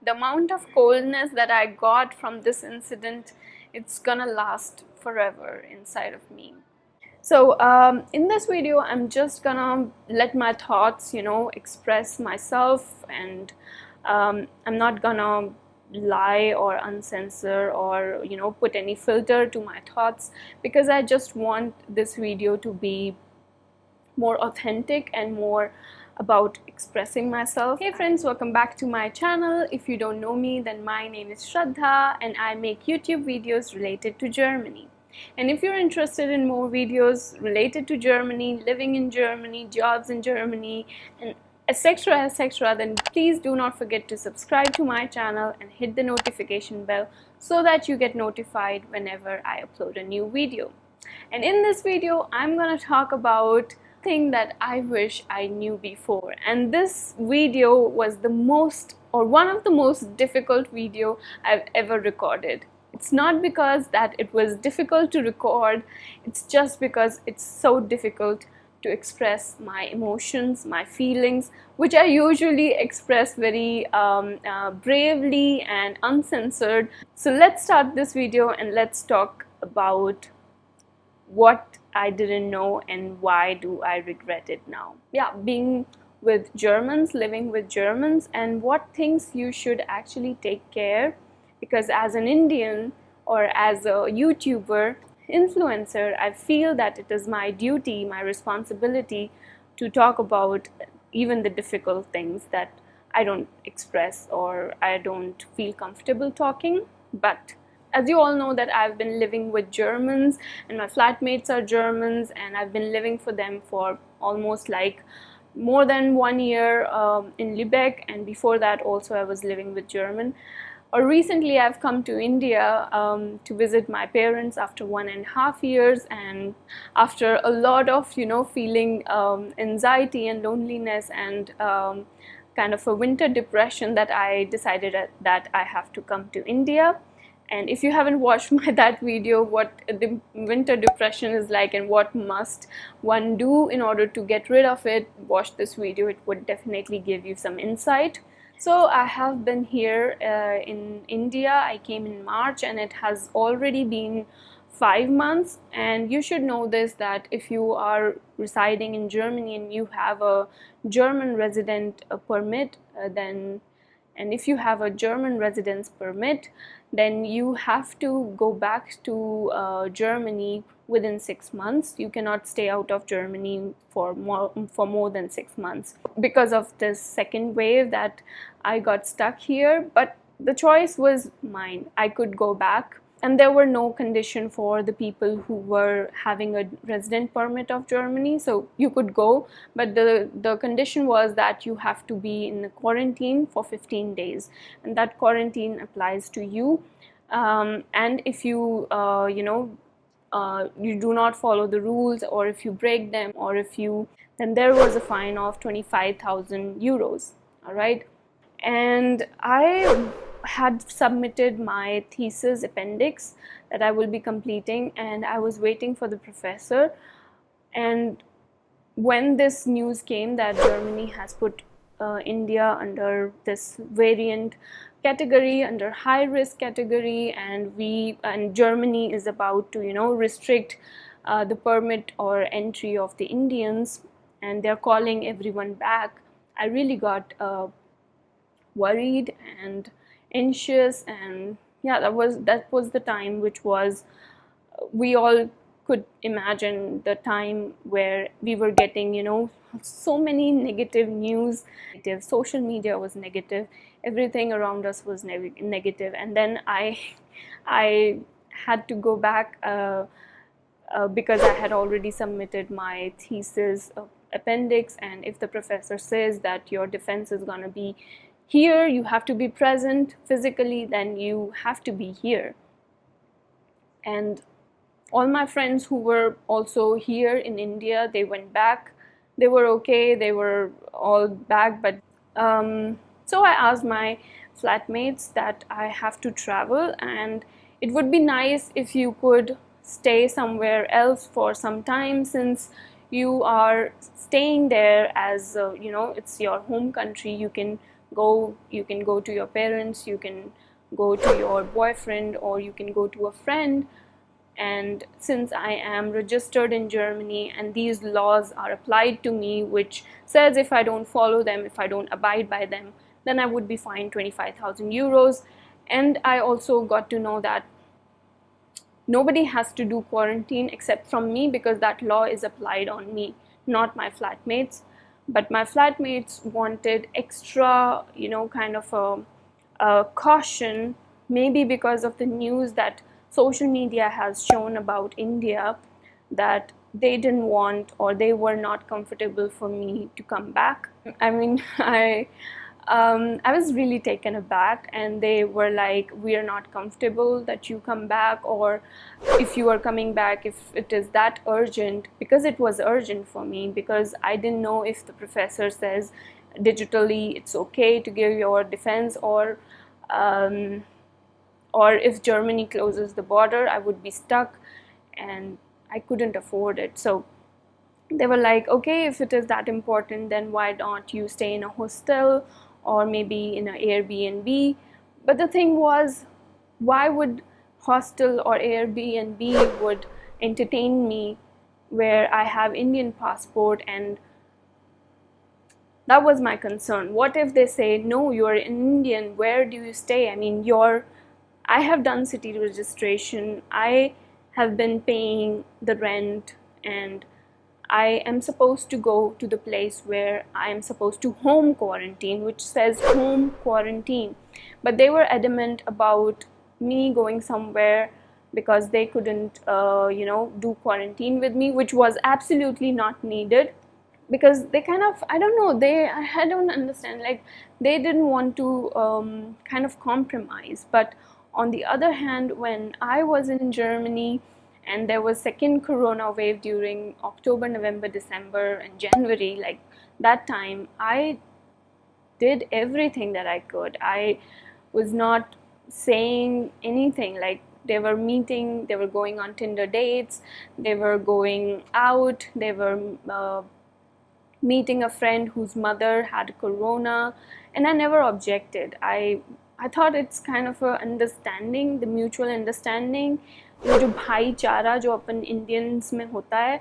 The amount of coldness that I got from this incident, it's gonna last forever inside of me. So in this video, I'm just gonna let my thoughts, express myself, and I'm not gonna lie or uncensor or put any filter to my thoughts, because I just want this video to be more authentic and more about expressing myself. Hey friends, welcome back to my channel. If you don't know me, then my name is Shraddha and I make YouTube videos related to Germany. And if you're interested in more videos related to Germany, living in Germany, jobs in Germany, and etc., then please do not forget to subscribe to my channel and hit the notification bell so that you get notified whenever I upload a new video. And in this video, I'm going to talk about thing that I wish I knew before. And this video was the most, or one of the most difficult video I've ever recorded. It's not because that it was difficult to record, it's just because it's so difficult to express my emotions, my feelings, which I usually express very bravely and uncensored. So let's start this video and let's talk about what I didn't know and why do I regret it now. Yeah, being with Germans, living with Germans, and what things you should actually take care, because as an Indian or as a YouTuber, influencer, I feel that it is my duty, my responsibility to talk about even the difficult things that I don't express or I don't feel comfortable talking. But as you all know that I've been living with Germans and my flatmates are Germans, and I've been living for them for almost like more than 1 year in Lübeck, and before that also I was living with German. Or recently I've come to India to visit my parents after 1.5 years, and after a lot of feeling anxiety and loneliness and kind of a winter depression, that I decided that I have to come to India. And if you haven't watched that video, what the winter depression is like and what must one do in order to get rid of it, watch this video. It would definitely give you some insight. So I have been here in India. I came in March and it has already been 5 months. And you should know this, that if you are residing in Germany and you have a German resident permit, and if you have a German residence permit, then you have to go back to Germany within 6 months. You cannot stay out of Germany for more than 6 months. Because of this second wave that I got stuck here, but the choice was mine. I could go back, and there were no condition for the people who were having a resident permit of Germany, so you could go, but the condition was that you have to be in a quarantine for 15 days, and that quarantine applies to you. And if you you do not follow the rules, or if you break them, or then there was a fine of 25,000 euros. All right. And I had submitted my thesis appendix that I will be completing, and I was waiting for the professor. And when this news came that Germany has put India under this variant category, under high risk category, and Germany is about to restrict the permit or entry of the Indians, and they're calling everyone back, I really got worried and anxious. And yeah, that was the time which was, we all could imagine the time where we were getting so many negative news. Social media was negative, everything around us was negative. And then I had to go back because I had already submitted my thesis appendix, and if the professor says that your defense is going to be here, you have to be present physically, then you have to be here. And all my friends who were also here in India, they went back, they were okay, they were all back. But so I asked my flatmates that I have to travel, and it would be nice if you could stay somewhere else for some time, since you are staying there as it's your home country. You can you can go to your parents, you can go to your boyfriend, or you can go to a friend. And since I am registered in Germany and these laws are applied to me, which says if I don't follow them, if I don't abide by them, then I would be fined 25,000 euros. And I also got to know that nobody has to do quarantine except from me, because that law is applied on me, not my flatmates. But my flatmates wanted extra, kind of a caution, maybe because of the news that social media has shown about India, that they didn't want, or they were not comfortable for me to come back. I mean, I was really taken aback, and they were like, we are not comfortable that you come back, or if you are coming back, if it is that urgent, because it was urgent for me, because I didn't know if the professor says digitally it's okay to give your defense, or if Germany closes the border, I would be stuck and I couldn't afford it. So they were like, okay, if it is that important, then why don't you stay in a hostel or maybe in an Airbnb? But the thing was, why would hostel or Airbnb would entertain me where I have Indian passport? And that was my concern. What if they say, no, you're Indian, where do you stay? I mean, I have done city registration, I have been paying the rent, and I am supposed to go to the place where I am supposed to home quarantine, which says home quarantine. But they were adamant about me going somewhere because they couldn't, do quarantine with me, which was absolutely not needed. Because they kind of, I don't know, I don't understand, like they didn't want to kind of compromise. But on the other hand, when I was in Germany and there was second corona wave during October, November, December and January, like that time, I did everything that I could. I was not saying anything. Like they were meeting, they were going on Tinder dates, they were going out, they were meeting a friend whose mother had corona, and I never objected. I thought it's kind of a understanding, the mutual understanding, वो जो भाईचारा जो अपन Indians में होता है,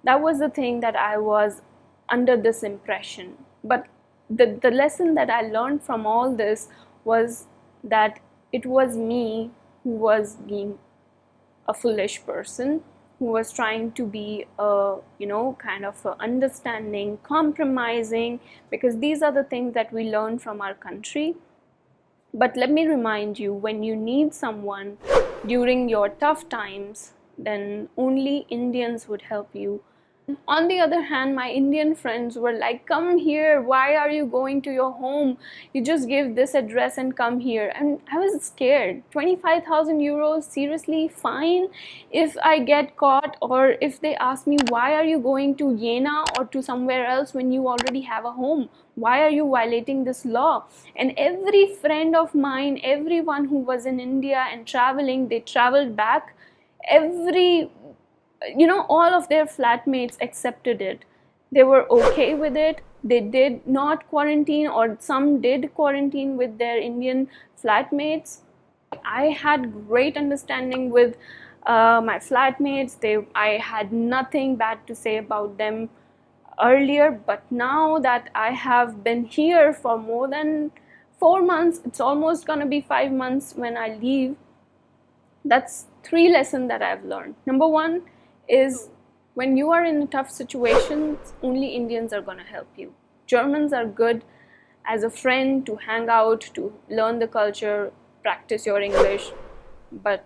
that was the thing that I was under this impression. But the lesson that I learned from all this was that it was me who was being a foolish person, who was trying to be a, kind of a understanding, compromising, because these are the things that we learn from our country. But let me remind you, when you need someone during your tough times, then only Indians would help you. On the other hand, my Indian friends were like, come here, why are you going to your home? You just give this address and come here. And I was scared. 25,000 euros, seriously, fine if I get caught, or if they ask me, why are you going to Jena or to somewhere else when you already have a home? Why are you violating this law? And every friend of mine, everyone who was in India and traveling, they traveled back. All of their flatmates accepted it. They were okay with it. They did not quarantine, or some did quarantine with their Indian flatmates. I had great understanding with my flatmates. I had nothing bad to say about them earlier, but now that I have been here for more than 4 months, it's almost gonna be 5 months when I leave. That's 3 lessons that I've learned. Number 1 is, when you are in tough situations, only Indians are going to help you. Germans are good as a friend, to hang out, to learn the culture, practice your English, but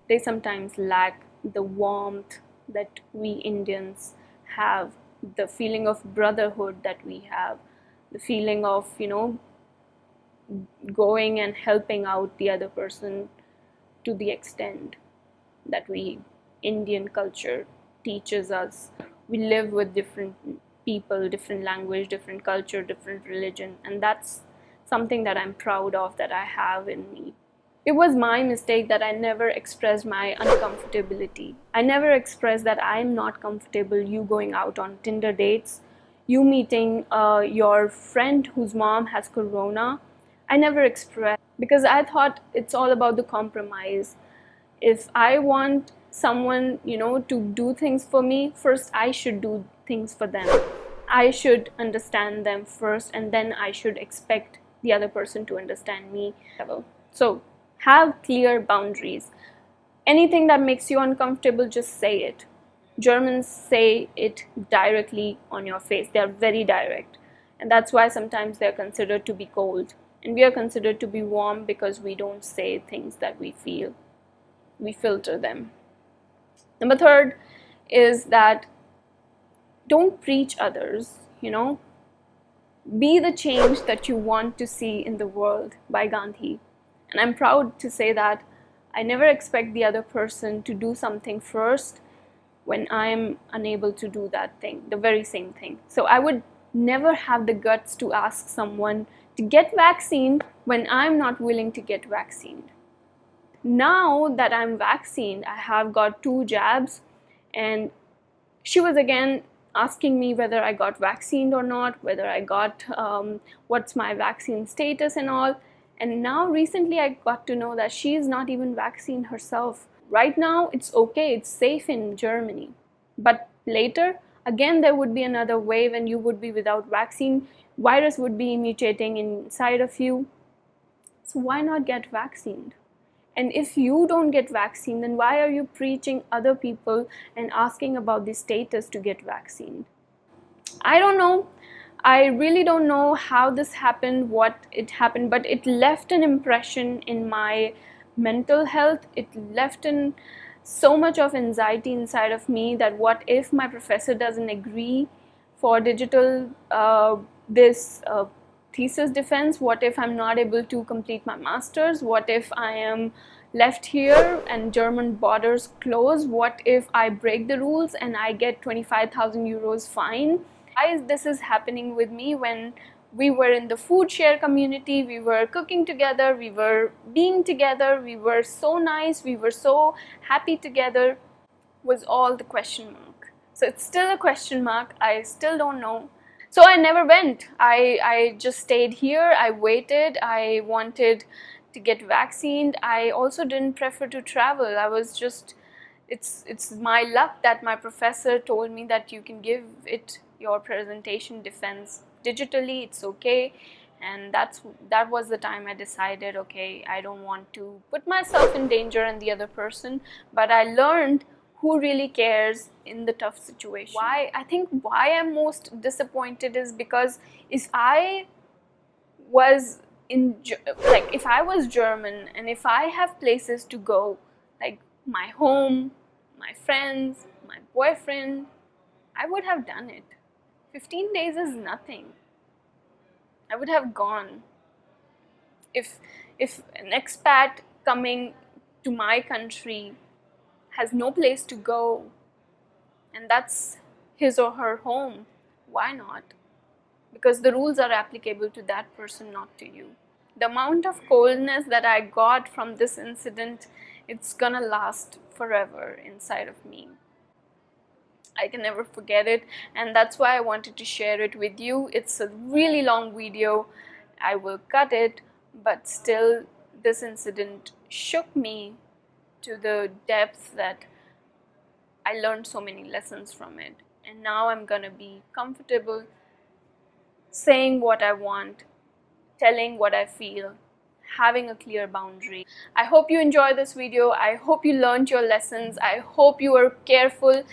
they sometimes lack the warmth that we Indians have, the feeling of brotherhood that we have, the feeling of, going and helping out the other person to the extent that Indian culture teaches us. We live with different people, different language, different culture, different religion, and that's something that I'm proud of, that I have in me. It was my mistake that I never expressed my uncomfortability. I never expressed that I'm not comfortable you going out on Tinder dates, you meeting your friend whose mom has corona, I never expressed, because I thought it's all about the compromise. If I want someone, to do things for me, first I should do things for them. I should understand them first, and then I should expect the other person to understand me. So have clear boundaries. Anything that makes you uncomfortable, just say it. Germans say it directly on your face. They are very direct, and that's why sometimes they're considered to be cold, and we are considered to be warm because we don't say things that we feel. We filter them. Number third is that don't preach others, be the change that you want to see in the world, by Gandhi. And I'm proud to say that I never expect the other person to do something first when I'm unable to do that thing, the very same thing. So I would never have the guts to ask someone to get vaccinated when I'm not willing to get vaccinated. Now that I'm vaccinated, I have got 2 jabs, and she was again asking me whether I got vaccinated or not, whether I got, what's my vaccine status and all. And now recently I got to know that she is not even vaccinated herself. Right now it's okay, it's safe in Germany. But later, again, there would be another wave and you would be without vaccine. Virus would be mutating inside of you. So why not get vaccinated? And if you don't get vaccine, then why are you preaching other people and asking about the status to get vaccine? I don't know. I really don't know how this happened, what it happened, but it left an impression in my mental health. It left in so much of anxiety inside of me that what if my professor doesn't agree for digital thesis defense? What if I'm not able to complete my master's? What if I am left here and German borders close? What if I break the rules and I get 25,000 euros fine? Why this is happening with me when we were in the food share community, we were cooking together, we were being together, we were so nice, we were so happy together, was all the question mark. So it's still a question mark. I still don't know. So I never went. I just stayed here. I waited. I wanted to get vaccinated. I also didn't prefer to travel. I was just, it's my luck that my professor told me that you can give it your presentation defense digitally, it's okay. And that was the time I decided, okay, I don't want to put myself in danger and the other person, but I learned who really cares in the tough situation. Why I'm most disappointed is because if I was if I was German and if I have places to go, like my home, my friends, my boyfriend, I would have done it. 15 days is nothing. I would have gone. If an expat coming to my country has no place to go and that's his or her home, why not? Because the rules are applicable to that person, not to you. The amount of coldness that I got from this incident, it's gonna last forever inside of me. I can never forget it, and that's why I wanted to share it with you. It's a really long video. I will cut it, but still this incident shook me to the depth that I learned so many lessons from it. And now I'm gonna be comfortable saying what I want, telling what I feel, having a clear boundary. I hope you enjoyed this video. I hope you learned your lessons. I hope you were careful.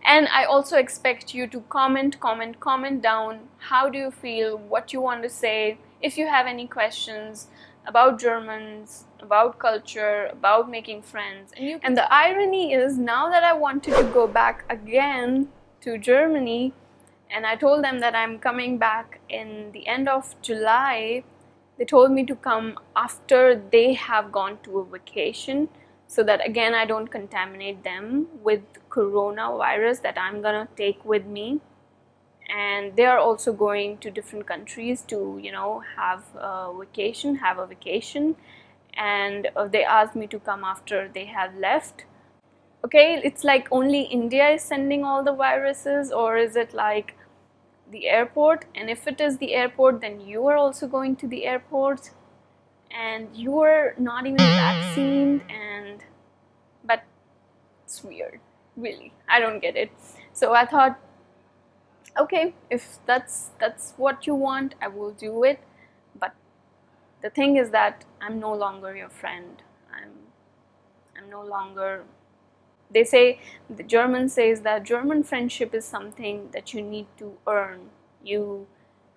And I also expect you to comment down. How do you feel? What you want to say? If you have any questions about Germans, about culture, about making friends. And the irony is, now that I wanted to go back again to Germany, and I told them that I'm coming back in the end of July, they told me to come after they have gone to a vacation, so that again I don't contaminate them with coronavirus that I'm gonna take with me. And they are also going to different countries to, have a vacation. And they asked me to come after they have left. Okay, it's like only India is sending all the viruses, or is it like the airport, and if it is the airport, then you are also going to the airport, and you are not even vaccinated, but it's weird, really. I don't get it. So I thought, okay, if that's what you want, I will do it. But the thing is that I'm no longer your friend. I'm no longer. They say, the German says that German friendship is something that you need to earn. You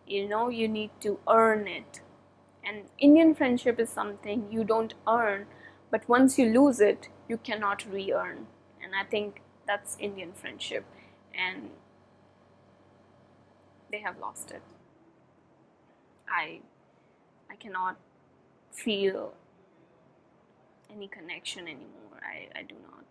know, you need to earn it. And Indian friendship is something you don't earn, but once you lose it, you cannot re-earn. And I think that's Indian friendship, and they have lost it. I cannot feel any connection anymore. I do not.